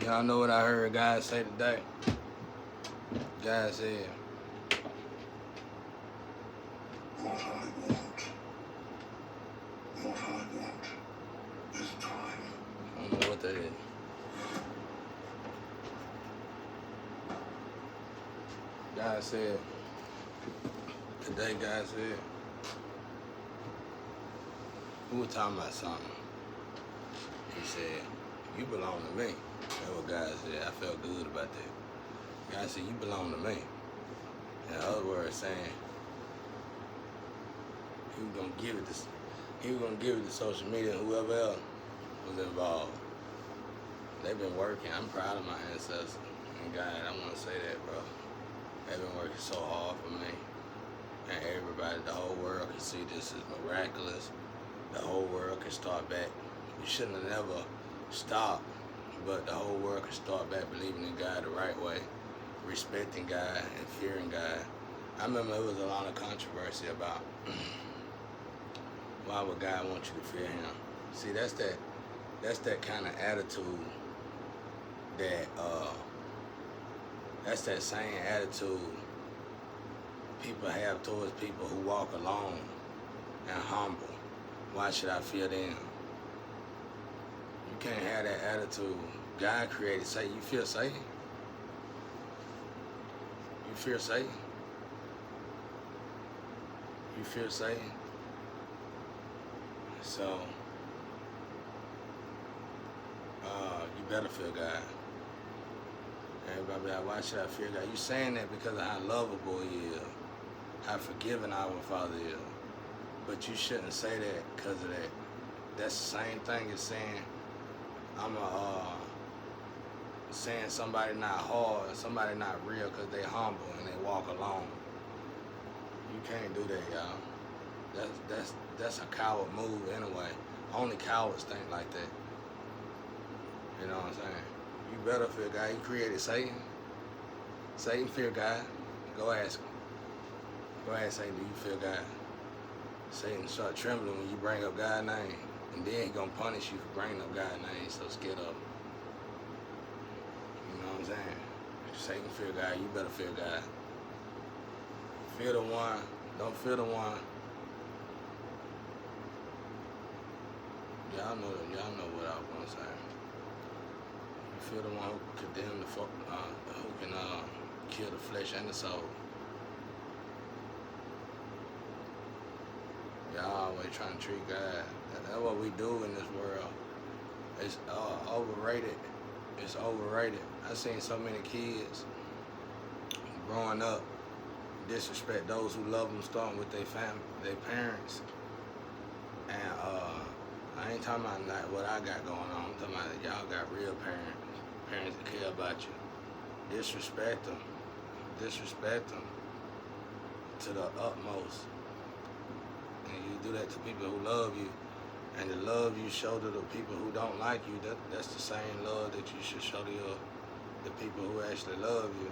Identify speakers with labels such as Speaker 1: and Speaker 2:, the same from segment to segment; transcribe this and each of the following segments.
Speaker 1: Y'all know what I heard God say today? God said,
Speaker 2: What I want, what I want is time.
Speaker 1: I don't know what that is. God said, today God said, we were talking about something. He said, you belong to me. That's what God said. I felt good about that. God said, you belong to me. In other words, saying, he was gonna give it to social media and whoever else was involved. They've been working. I'm proud of my ancestors. And God, I want to say that, bro. They've been working so hard for me. And everybody, the whole world can see this is miraculous. The whole world can start back. You shouldn't have never stopped, but the whole world can start back believing in God the right way, respecting God and fearing God. I remember there was a lot of controversy about why would God want you to fear him? See, that's that kind of attitude that's that same attitude people have towards people who walk alone and humble. Why should I fear them? You can't have that attitude. God created Satan. You fear Satan? You fear Satan? You fear Satan? So, you better fear God. Everybody be like, why should I fear God? You saying that because of how lovable he is, how forgiving our Father is. But you shouldn't say that because of that. That's the same thing as saying, saying somebody not hard, somebody not real because they humble and they walk alone. You can't do that, y'all. That's a coward move anyway. Only cowards think like that. You know what I'm saying? You better fear God. He created Satan. Satan fear God. Go ask him. Go ask Satan, do you fear God? Satan start trembling when you bring up God's name. And then he gonna punish you for bringing up God's name. He's so scared of him. You know what I'm saying? Satan fear God. You better fear God. Fear the one. Don't fear the one. Y'all know what I was gonna say. You fear the one who condemn who can kill the flesh and the soul. Y'all always trying to treat God. That's what we do in this world. It's overrated. It's overrated. I've seen so many kids growing up disrespect those who love them, starting with their family, their parents. And I ain't talking about like what I got going on. I'm talking about that y'all got real parents that care about you. Disrespect them to the utmost. And you do that to people who love you, and the love you show to the people who don't like you, that's the same love that you should show to the people who actually love you.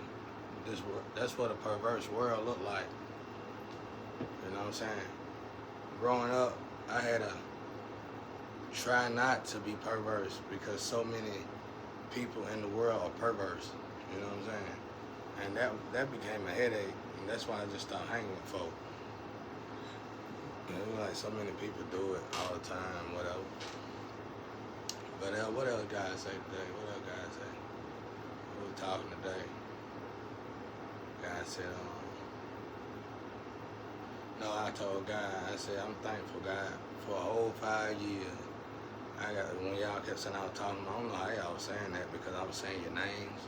Speaker 1: That's what a perverse world look like. You know what I'm saying? Growing up, I had to try not to be perverse because so many people in the world are perverse. You know what I'm saying? And that became a headache, and that's why I just stopped hanging with folk. You know, like so many people do it all the time, whatever. But what else God say today? What else God say? We were talking today. God said, no, I told God, I said, I'm thankful, God, for a whole 5 years. When y'all kept saying I was talking, I don't know how y'all was saying that because I was saying your names.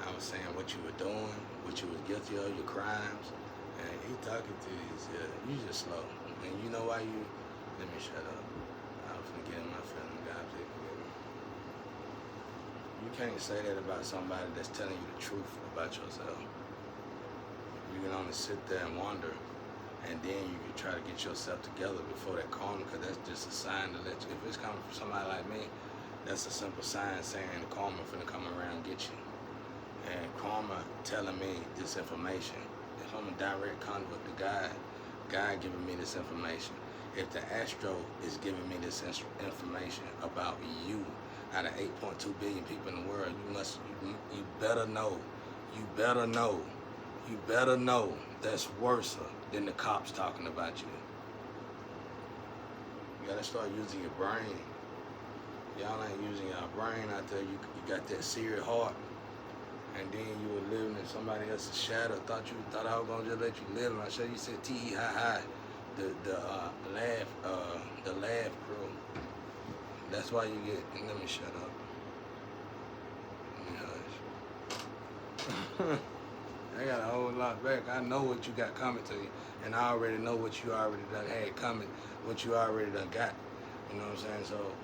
Speaker 1: I was saying what you were doing, what you was guilty of, your crimes. And he talking to you, he said, you just slow. And you know why you, let me shut up. I was gonna get in my feelings, God, please forgive me. You can't say that about somebody that's telling you the truth about yourself. You can only sit there and wonder, and then you can try to get yourself together before that karma, because that's just a sign to let you, if it's coming from somebody like me, that's a simple sign saying the karma finna come around and get you. And karma telling me this information. If I'm a direct conduit to God giving me this information. If the astro is giving me this information about you, out of 8.2 billion people in the world. You better know, you better know, you better know that's worse than the cops talking about you. You gotta start using your brain. Y'all ain't using your brain out there. You got that serious heart, and then you were living in somebody else's shadow. Thought I was gonna just let you live. And I said you said T-E-hi-hi, the laugh crew. That's why you get. And let me shut up. Let me hush. I got a whole lot back. I know what you got coming to you, and I already know what you already done had coming, what you already done got. You know what I'm saying? So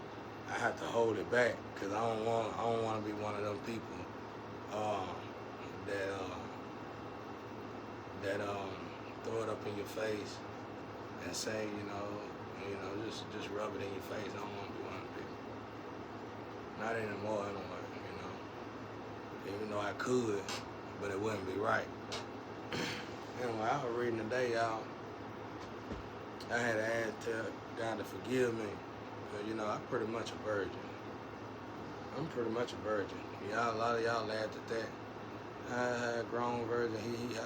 Speaker 1: I have to hold it back because I don't want to be one of them people that throw it up in your face and say, just rub it in your face. I don't want to be one of them people. Not anymore, anyway. Even though I could, but it wouldn't be right. Anyway, I was reading today, y'all. I had to tell God to forgive me. But, I'm pretty much a virgin. I'm pretty much a virgin. Y'all, a lot of y'all laughed at that. Grown virgin, he.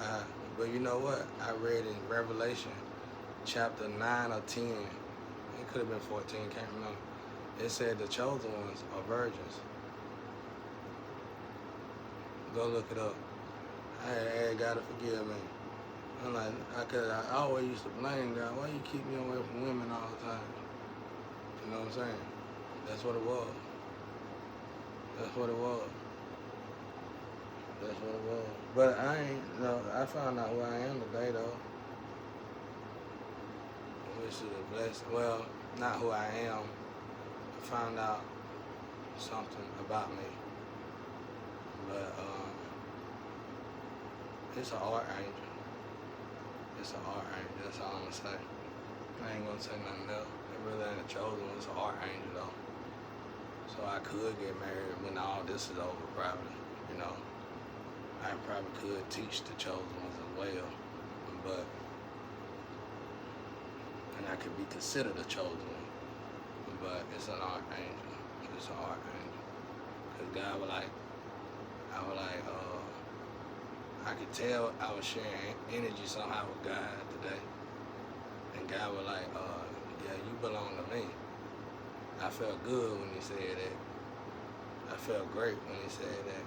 Speaker 1: But you know what? I read in Revelation chapter 9 or 10. It could have been 14, can't remember. It said the chosen ones are virgins. Go look it up. I had God to forgive me. I'm like, I always used to blame God. Why you keep me away from women all the time? You know what I'm saying? That's what it was. That's what it was. That's what it was. But I found out who I am today, though. Which is a blessing. Well, not who I am. I found out something about me. But, it's an archangel. It's an archangel. That's all I'm going to say. I ain't going to say nothing else. It really ain't a chosen one. It's an archangel, though. So I could get married when all this is over, probably. I probably could teach the chosen ones as well. And I could be considered a chosen one. But it's an archangel. It's an archangel. Because God was like, I could tell I was sharing energy somehow with God today. And God was like, yeah, you belong to me. I felt good when he said that. I felt great when he said that.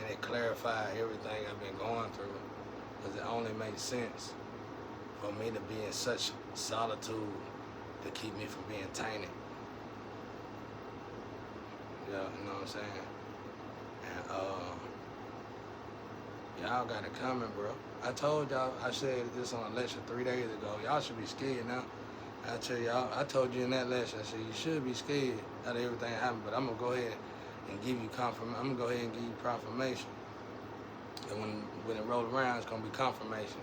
Speaker 1: And it clarified everything I've been going through. Because it only makes sense for me to be in such solitude to keep me from being tainted. Yeah, you know what I'm saying? And y'all got it coming, bro. I told y'all, I said this on a lecture 3 days ago. Y'all should be scared now. I tell y'all, I told you in that lecture, I said you should be scared out of everything that happened, but I'm gonna go ahead and give you confirmation. I'm gonna go ahead and give you confirmation. And when it rolls around, it's gonna be confirmation.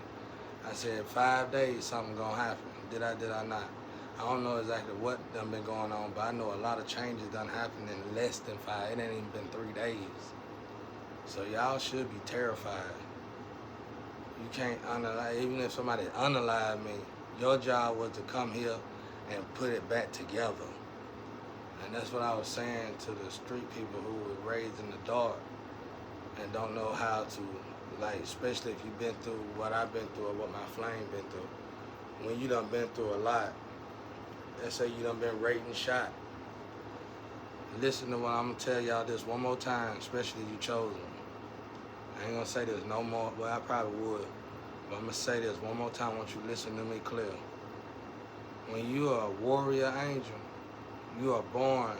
Speaker 1: I said 5 days, something gonna happen. Did I not? I don't know exactly what done been going on, but I know a lot of changes done happened in less than 5. It ain't even been 3 days. So y'all should be terrified. You can't unalive, even if somebody unalived me, your job was to come here and put it back together. And that's what I was saying to the street people who were raised in the dark and don't know how to, especially if you've been through what I've been through or what my flame been through. When you done been through a lot, let's say you done been raped and shot. Listen to what I'm gonna tell y'all this one more time, especially you chosen. I ain't gonna say this no more, well I probably would. But I'm gonna say this one more time, I want you to listen to me clear. When you are a warrior angel, you are born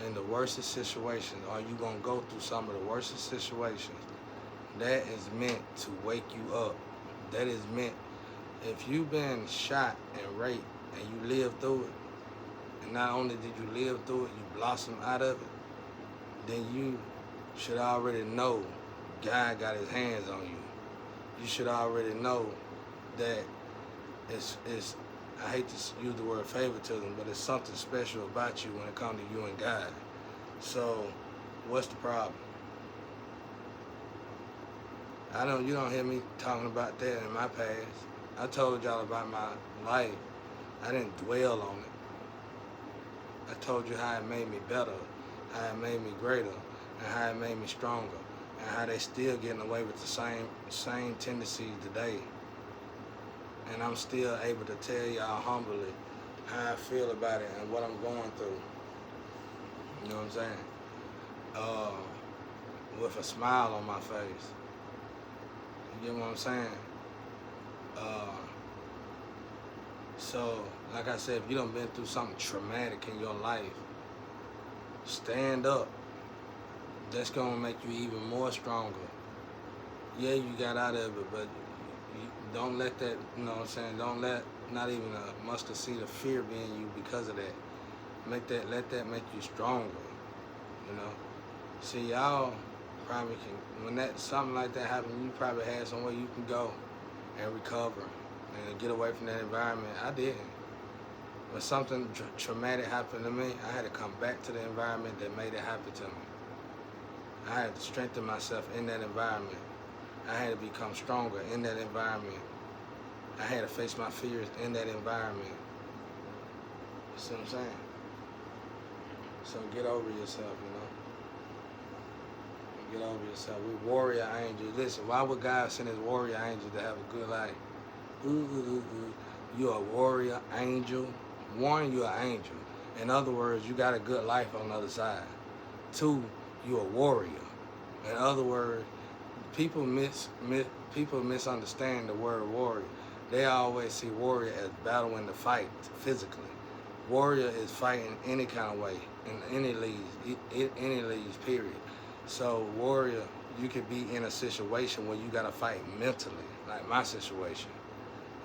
Speaker 1: in the worst situations, or you gonna go through some of the worst situations. That is meant to wake you up. That is meant, if you've been shot and raped and you lived through it, and not only did you live through it, you blossom out of it, then you should already know God got his hands on you. You should already know that it's I hate to use the word favoritism, but it's something special about you when it comes to you and God. So, what's the problem? You don't hear me talking about that in my past. I told y'all about my life. I didn't dwell on it. I told you how it made me better. how it made me greater, and how it made me stronger, and how they still getting away with the same tendencies today. And I'm still able to tell y'all humbly how I feel about it and what I'm going through. You know what I'm saying? With a smile on my face. You get what I'm saying? So, like I said, if you done been through something traumatic in your life, stand up. That's gonna make you even more stronger. Yeah, you got out of it, but you don't let that, you know what I'm saying, don't let not even a mustard seed of fear be in you because of that. Let that make you stronger, you know. See, y'all probably can, when something like that happens, you probably had somewhere you can go and recover and get away from that environment. I didn't. When something traumatic happened to me, I had to come back to the environment that made it happen to me. I had to strengthen myself in that environment. I had to become stronger in that environment. I had to face my fears in that environment. You see what I'm saying? So get over yourself, you know. Get over yourself. We warrior angels. Listen, why would God send his warrior angels to have a good life? You're a warrior angel. One, you're an angel. In other words, you got a good life on the other side. Two, you're a warrior. In other words, people misunderstand the word warrior. They always see warrior as battling the fight physically. Warrior is fighting any kind of way in any leagues, period. So warrior, you could be in a situation where you gotta fight mentally, like my situation.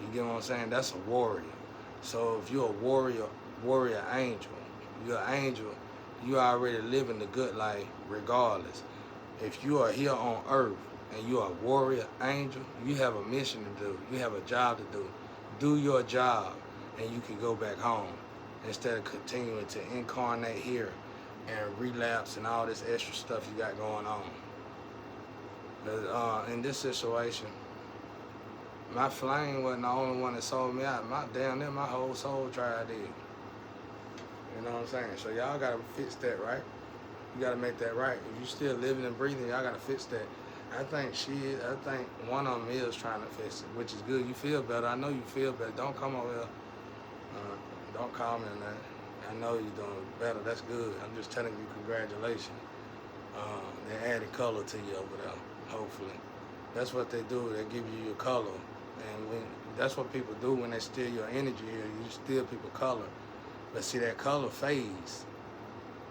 Speaker 1: You get what I'm saying? That's a warrior. So if you're a warrior angel, you're an angel, you already living the good life regardless. If you are here on earth and you're a warrior angel, you have a mission to do. You have a job to do. Do your job and you can go back home instead of continuing to incarnate here and relapse and all this extra stuff you got going on. But in this situation, my flame wasn't the only one that sold me out. My whole soul tried did. You know what I'm saying? So y'all gotta fix that, right? You gotta make that right. If you still living and breathing, y'all gotta fix that. I think one of them is trying to fix it, which is good. You feel better. I know you feel better. Don't come over here. Don't call me on that. I know you're doing better. That's good. I'm just telling you congratulations. They added color to you over there, hopefully. That's what they do. They give you your color. And that's what people do when they steal your energy here. You steal people's color. But see, that color fades.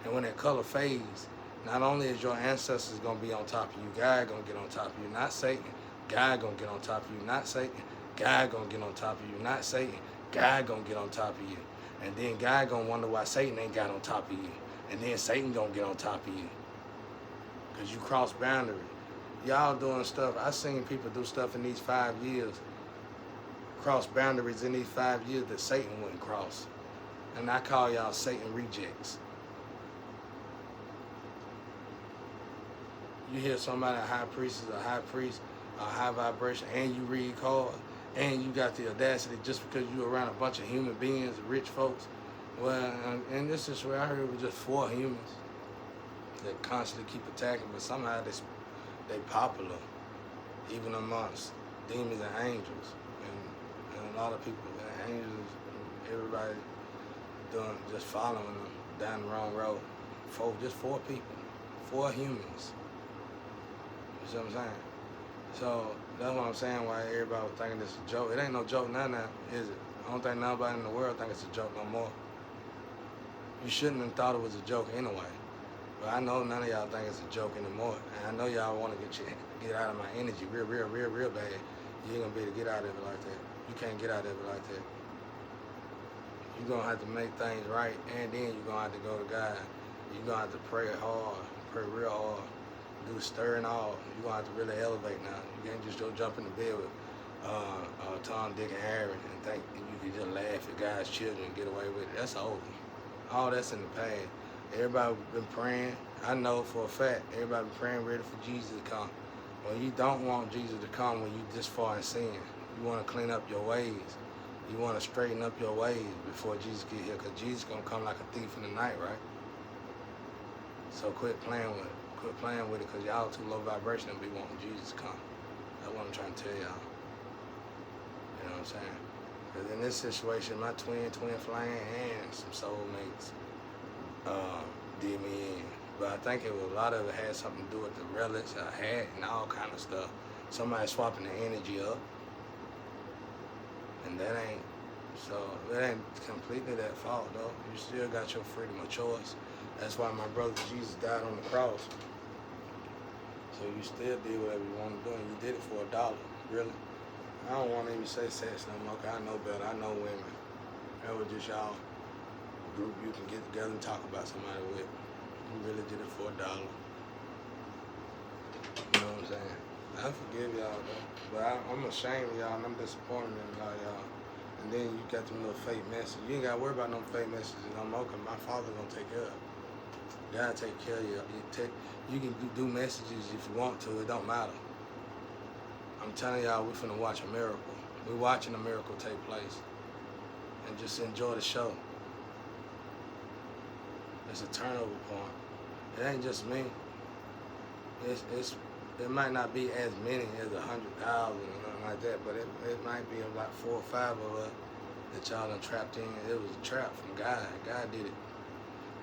Speaker 1: And when that color fades, not only is your ancestors going to be on top of you, God going to get on top of you, not Satan. God going to get on top of you, not Satan. God going to get on top of you, not Satan. God going to get on top of you. And then God going to wonder why Satan ain't got on top of you. And then Satan going to get on top of you. Because you cross boundaries. Y'all doing stuff. I seen people do stuff in these 5 years, cross boundaries in these 5 years that Satan wouldn't cross. And I call y'all Satan rejects. You hear somebody, a high priest is a high priest, a high vibration, and you read cards, and you got the audacity just because you're around a bunch of human beings, rich folks. Well, and this is where I heard it was just 4 humans that constantly keep attacking, but somehow they popular, even amongst demons and angels. And a lot of people, the angels, everybody just following them down the wrong road. Just 4 people, 4 humans. You see what I'm saying? So that's what I'm saying, why everybody was thinking this is a joke. It ain't no joke now, is it? I don't think nobody in the world think it's a joke no more. You shouldn't have thought it was a joke anyway. But I know none of y'all think it's a joke anymore. And I know y'all want to get out of my energy real bad. You ain't gonna be able to get out of it like that. You can't get out of it like that. You're gonna have to make things right, and then you're gonna have to go to God. You're gonna have to pray hard, pray real hard. Do stir and all. You're gonna have to really elevate now. You can't just go jump in the bed with Tom, Dick, and Harry and think you can just laugh at God's children and get away with it. That's over. All that's in the past. Everybody been praying. I know for a fact, everybody been praying ready for Jesus to come. Well, you don't want Jesus to come when you this far in sin. You want to clean up your ways. You want to straighten up your ways before Jesus get here, because Jesus gonna come like a thief in the night, right? So quit playing with it. Quit playing with it, because y'all too low vibration and be wanting Jesus to come. That's what I'm trying to tell y'all. You know what I'm saying? Because in this situation, my twin flame, and some soulmates did me in. But I think a lot of it had something to do with the relics I had and all kind of stuff. Somebody swapping the energy up. And that ain't completely that fault though. You still got your freedom of choice. That's why my brother Jesus died on the cross. So you still did whatever you want to do, and you did it for $1, really. I don't want to even say sex no more, 'cause I know better. I know women. That was just y'all group you can get together and talk about somebody with. You really did it for $1. You know what I'm saying? I forgive y'all though, but I'm ashamed of y'all and I'm disappointed in a lot of y'all. And then you got them little fake messages. You ain't got to worry about no fake messages no more, 'cause my father gonna take care of it. God take care of you. You can do messages if you want to. It don't matter. I'm telling y'all, we finna watch a miracle. We're watching a miracle take place. And just enjoy the show. It's a turnover point. It ain't just me. It might not be as many as 100,000 or nothing like that, but it might be about 4 or 5 of us that y'all done trapped in. It was a trap from God. God did it.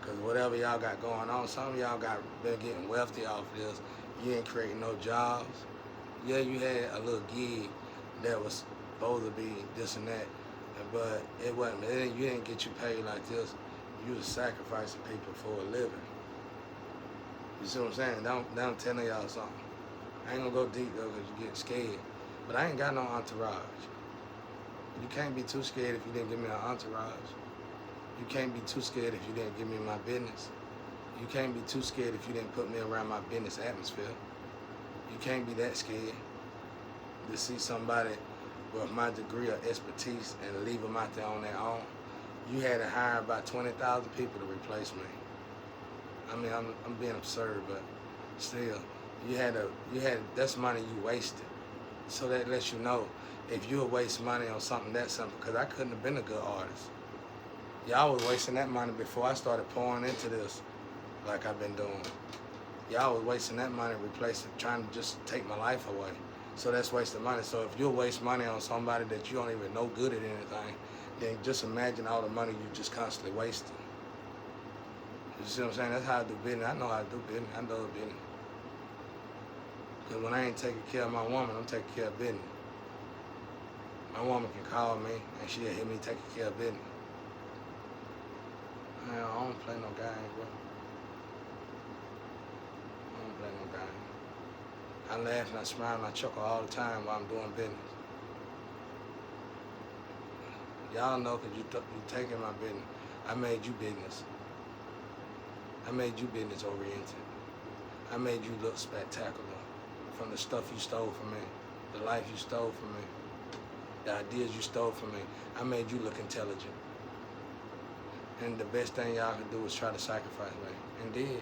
Speaker 1: Because whatever y'all got going on, some of y'all been getting wealthy off this. You ain't creating no jobs. Yeah, you had a little gig that was supposed to be this and that, but it wasn't. You didn't get you paid like this. You was sacrificing people for a living. You see what I'm saying? I'm telling y'all something. I ain't gonna go deep though, because you get scared. But I ain't got no entourage. You can't be too scared if you didn't give me an entourage. You can't be too scared if you didn't give me my business. You can't be too scared if you didn't put me around my business atmosphere. You can't be that scared to see somebody with my degree of expertise and leave them out there on their own. You had to hire about 20,000 people to replace me. I mean, I'm being absurd, but still, that's money you wasted. So that lets you know if you would waste money on something that simple, because I couldn't have been a good artist. Y'all was wasting that money before I started pouring into this like I've been doing. Y'all was wasting that money trying to just take my life away. So that's wasting money. So if you'll waste money on somebody that you don't even know good at anything, then just imagine all the money you just constantly wasting. You see what I'm saying? That's how I do business. I know how to do business. I know business. Because when I ain't taking care of my woman, I'm taking care of business. My woman can call me and she'll hear me taking care of business. I don't play no games, bro. I don't play no games. I laugh and I smile and I chuckle all the time while I'm doing business. Y'all know because you taking my business. I made you business. I made you business oriented. I made you look spectacular from the stuff you stole from me, the life you stole from me, the ideas you stole from me. I made you look intelligent. And the best thing y'all could do was try to sacrifice me. And did.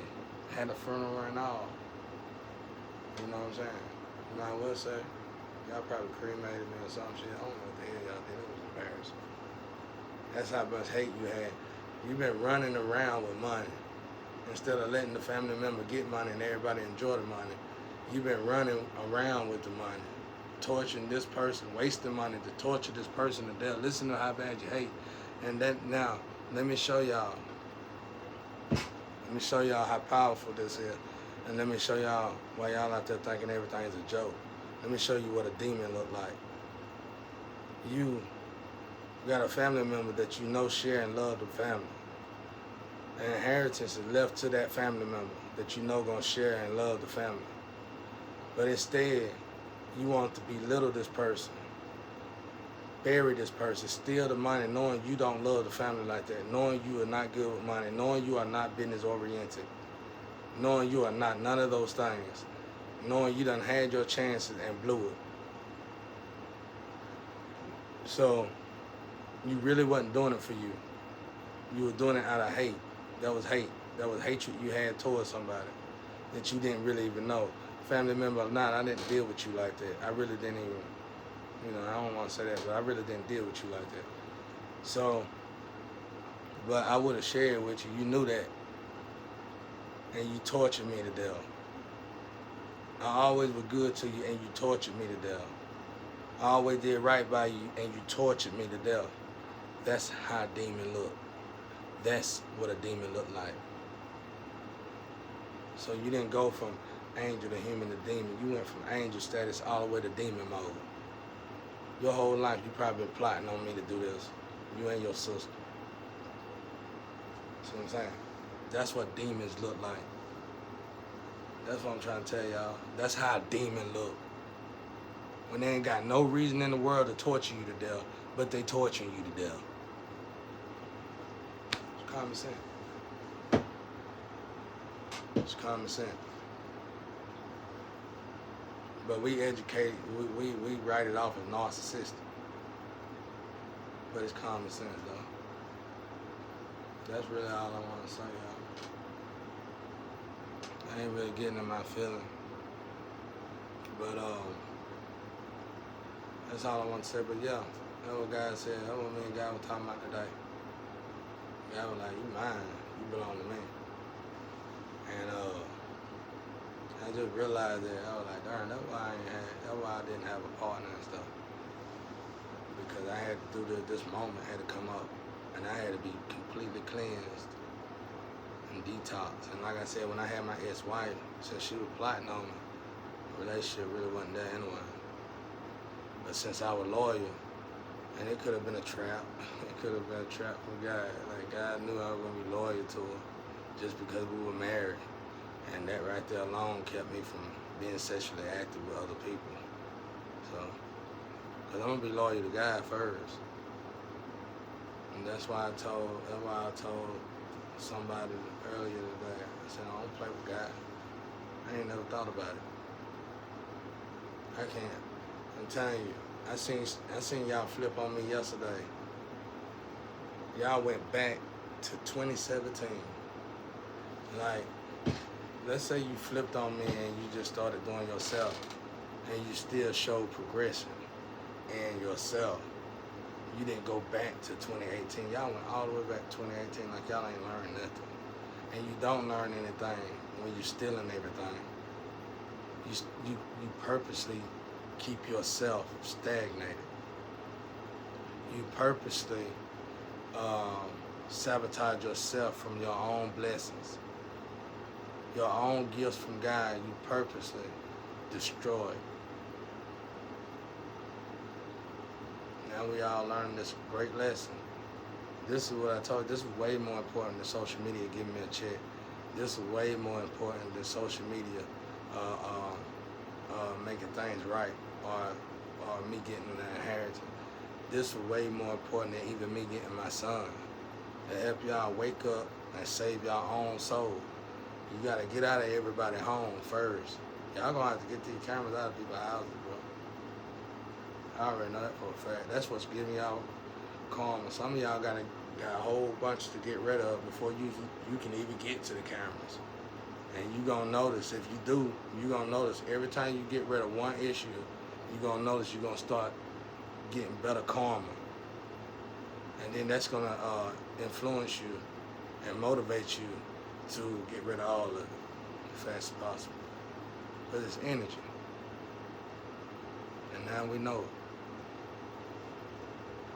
Speaker 1: Had a funeral and all. You know what I'm saying? You know, I will say, y'all probably cremated me or some shit. I don't know what the hell y'all did. It was embarrassing. That's how much hate you had. You've been running around with money. Instead of letting the family member get money and everybody enjoy the money, you've been running around with the money, torturing this person, wasting money to torture this person to death. Listen to how bad you hate. And that now, let me show y'all. Let me show y'all how powerful this is. And let me show y'all why y'all out there thinking everything is a joke. Let me show you what a demon look like. You got a family member that you know share and love the family. An inheritance is left to that family member that you know gonna share and love the family. But instead, you want to belittle this person, bury this person, steal the money, knowing you don't love the family like that, knowing you are not good with money, knowing you are not business oriented, knowing you are not none of those things, knowing you done had your chances and blew it. So you really wasn't doing it for you. You were doing it out of hate. That was hate. That was hatred you had towards somebody that you didn't really even know. Family member or not, I didn't deal with you like that. I really didn't even, I don't want to say that, but I really didn't deal with you like that. So, but I would have shared with you. You knew that. and you tortured me to death. I always was good to you and you tortured me to death. I always did right by you and you tortured me to death. That's how a demon look. That's what a demon look like. So you didn't go from angel to human to demon. You went from angel status all the way to demon mode. Your whole life you probably been plotting on me to do this. You and your sister. See what I'm saying? That's what demons look like. That's what I'm trying to tell y'all. That's how a demon look. When they ain't got no reason in the world to torture you to death, but they torturing you to death. It's common sense. It's common sense. But we educate, we write it off as narcissistic. But it's common sense though. That's really all I want to say, y'all. I ain't really getting in my feeling. But that's all I want to say. But yeah, that's what God said. That's what me and God was talking about today. God was like, you mine. You belong to me. And I just realized that. I was like, darn, that's why I didn't have a partner and stuff. Because I had to do this moment had to come up. And I had to be completely cleansed and detox. And like I said, when I had my ex-wife, since she was plotting on me, the relationship really wasn't there anyway. But since I was loyal, and it could have been a trap. It could have been a trap from God. Like God knew I was gonna be loyal to her just because we were married. And that right there alone kept me from being sexually active with other people. So, cause I'm gonna be loyal to God first. And that's why I told somebody earlier today, I said, I don't play with God. I ain't never thought about it. I can't. I'm telling you, I seen y'all flip on me yesterday. Y'all went back to 2017. Like, let's say you flipped on me and you just started doing yourself and you still showed progression in yourself. You didn't go back to 2018. Y'all went all the way back to 2018 like y'all ain't learned nothing. And you don't learn anything when you're stealing everything. You purposely keep yourself stagnated. You purposely sabotage yourself from your own blessings. Your own gifts from God, you purposely destroy. Now we all learning this great lesson. This is what I told you. This is way more important than social media giving me a check. This is way more important than social media making things right or me getting an inheritance. This is way more important than even me getting my son. To help y'all wake up and save y'all own soul. You gotta get out of everybody's home first. Y'all gonna have to get these cameras out of people's houses, bro. I already know that for a fact. That's what's giving y'all karma. Some of y'all got a whole bunch to get rid of before you can even get to the cameras. And you gonna notice, if you do, you gonna notice every time you get rid of one issue, you gonna notice you're gonna start getting better karma. And then that's gonna influence you and motivate you to get rid of all of it as fast as possible. But it's energy. And now we know it.